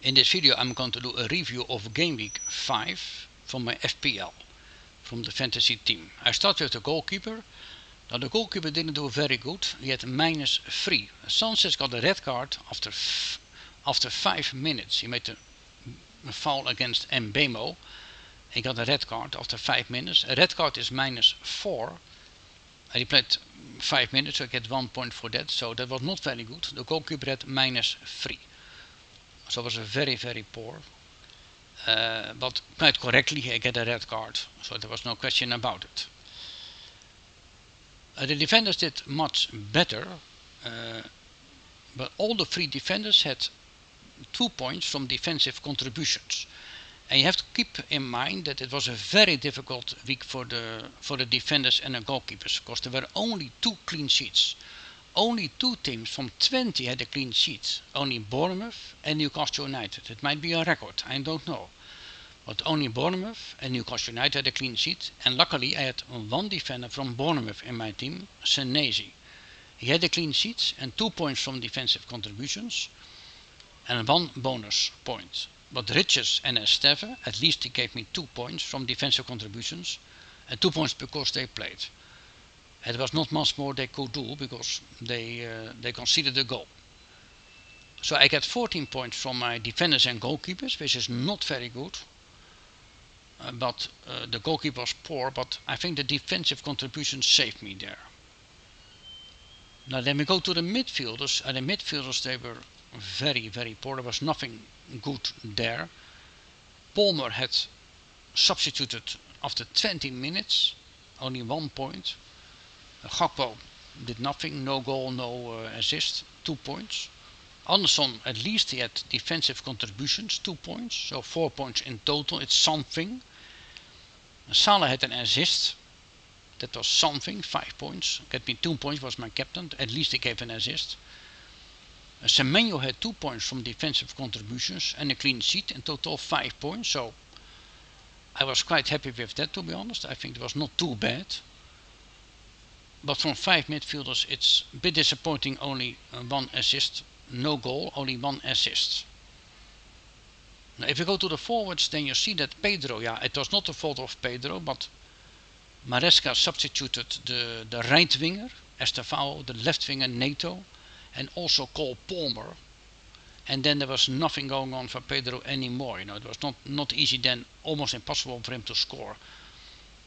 In this video I'm going to do a review of Game Week 5 from my FPL, from the fantasy team. I start with the goalkeeper. Now the goalkeeper didn't do very good, he had -3. Sanchez got a red card after 5 minutes. He made a foul against Mbemo. He got a red card after 5 minutes. A red card is -4. And he played 5 minutes, so I get 1 point for that. So that was not very good. The goalkeeper had -3. So it was very, very poor. But quite correctly, he got a red card. So there was no question about it. The defenders did much better. But all the 3 defenders had 2 points from defensive contributions. And you have to keep in mind that it was a very difficult week for the defenders and the goalkeepers, because there were only 2 clean sheets. Only 2 teams from 20 had a clean sheet. Only Bournemouth and Newcastle United. It might be a record, I don't know. But only Bournemouth and Newcastle United had a clean sheet. And luckily I had 1 defender from Bournemouth in my team, Senesi. He had a clean sheet and 2 points from defensive contributions and 1 bonus point. But Riches and Esteve, at least he gave me 2 points from defensive contributions and 2 points because they played. It was not much more they could do because they conceded a goal. So I get 14 points from my defenders and goalkeepers, which is not very good. But the goalkeeper was poor, but I think the defensive contributions saved me there. Now then we go to the midfielders. The midfielders, they were very, very poor. There was nothing good there. Palmer had substituted after 20 minutes, only 1 point. Gakpo did nothing, no goal, no assist, 2 points. Anderson, at least he had defensive contributions, 2 points, so 4 points in total, it's something. Salah had an assist, that was something, 5 points. Get me 2 points, was my captain, at least he gave an assist. Semenyo had 2 points from defensive contributions and a clean sheet, in total 5 points, so I was quite happy with that, to be honest. I think it was not too bad. But from 5 midfielders it's a bit disappointing, only 1 assist, no goal, only 1 assist. Now if you go to the forwards, then you see that Pedro, it was not the fault of Pedro, but Maresca substituted the right winger, Estevao, the left winger, Neto, and also Cole Palmer. And then there was nothing going on for Pedro anymore. It was not easy then, almost impossible for him to score.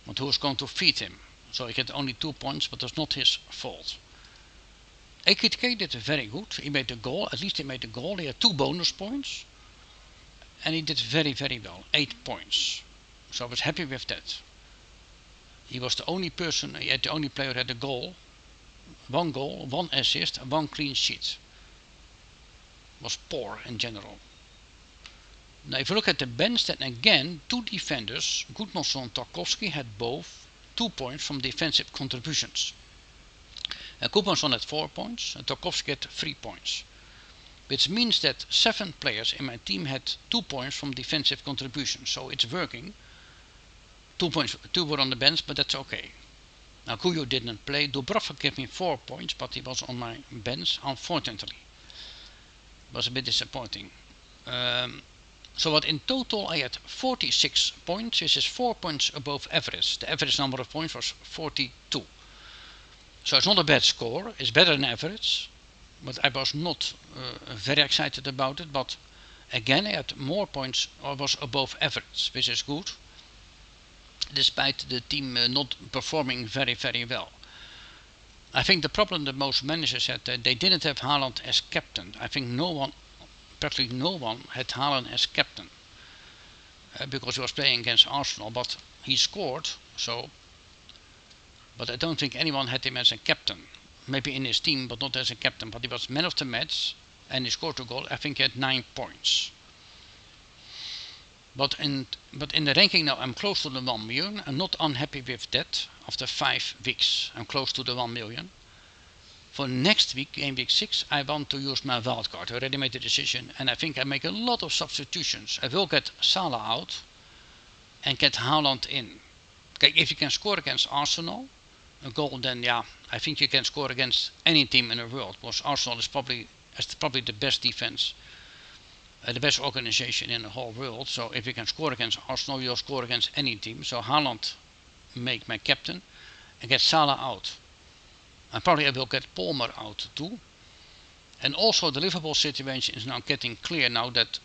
But who was going to feed him? So he got only 2 points, but that's not his fault. Ekitike did very good. He made a goal, at least he made a goal. He had 2 bonus points. And he did very, very well, 8 points. So I was happy with that. He was the only person, the only player who had a goal. 1 goal, 1 assist, and 1 clean sheet. Was poor in general. Now if you look at the bench, then again, 2 defenders, Gudmundsson and Tarkowski, had both 2 points from defensive contributions. Gudmundsson had 4 points and Tarkowski had 3 points. Which means that 7 players in my team had 2 points from defensive contributions. So it's working. 2 points, 2 were on the bench, but that's okay. Now Kuyo didn't play. Dubravka gave me 4 points, but he was on my bench, unfortunately. It was a bit disappointing. So what in total I had 46 points, which is 4 points above average. The average number of points was 42. So it's not a bad score, it's better than average. But I was not very excited about it. But again I had more points, or was above average, which is good. Despite the team not performing very, very well. I think the problem that most managers had, they didn't have Haaland as captain. I think practically no one had Haaland as captain. Because he was playing against Arsenal, but he scored, so. But I don't think anyone had him as a captain. Maybe in his team, but not as a captain. But he was man of the match, and he scored a goal. I think he had 9 points. But in the ranking now, I'm close to the 1 million. I'm not unhappy with that. After 5 weeks, I'm close to the 1 million. For next week, game week 6, I want to use my wildcard. I already made the decision, and I think I make a lot of substitutions. I will get Salah out and get Haaland in. Okay, if you can score against Arsenal, a goal, then I think you can score against any team in the world. Because Arsenal is probably the best defense the best organization in the whole world. So if we can score against Arsenal, we'll score against any team. So Haaland make my captain and get Salah out. And probably I will get Palmer out too. And also the Liverpool situation is now getting clear now that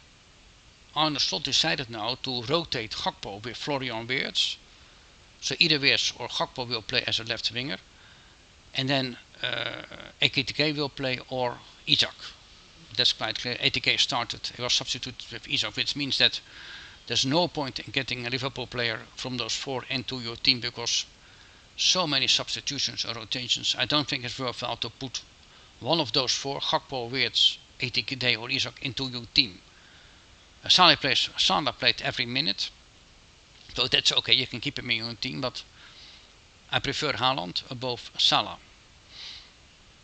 Arne Slot decided now to rotate Gakpo with Florian Wirtz. So either Wirtz or Gakpo will play as a left winger. And then Ekitike will play or Isak. That's quite clear. Ekitike started, he was substituted with Isak, which means that there's no point in getting a Liverpool player from those four into your team because so many substitutions or rotations. I don't think it's worthwhile to put one of those four, Gakpo, Wirtz, Ekitike or Isak, into your team. Salah played every minute, so that's okay, you can keep him in your team, but I prefer Haaland above Salah.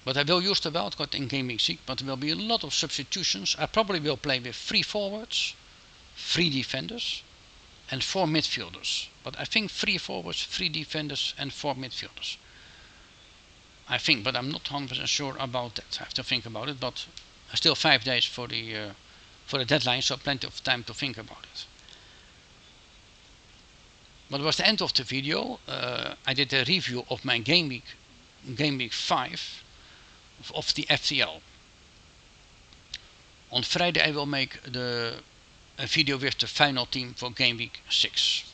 But I will use the wildcard in Game Week 6, but there will be a lot of substitutions. I probably will play with 3 forwards, 3 defenders and 4 midfielders. But I think 3 forwards, 3 defenders and 4 midfielders. I think, but I'm not 100% sure about that. I have to think about it, but still 5 days for the deadline, so plenty of time to think about it. But it was the end of the video. I did a review of my game week 5 of the FPL. On Friday I will make a video with the final team for game week 6.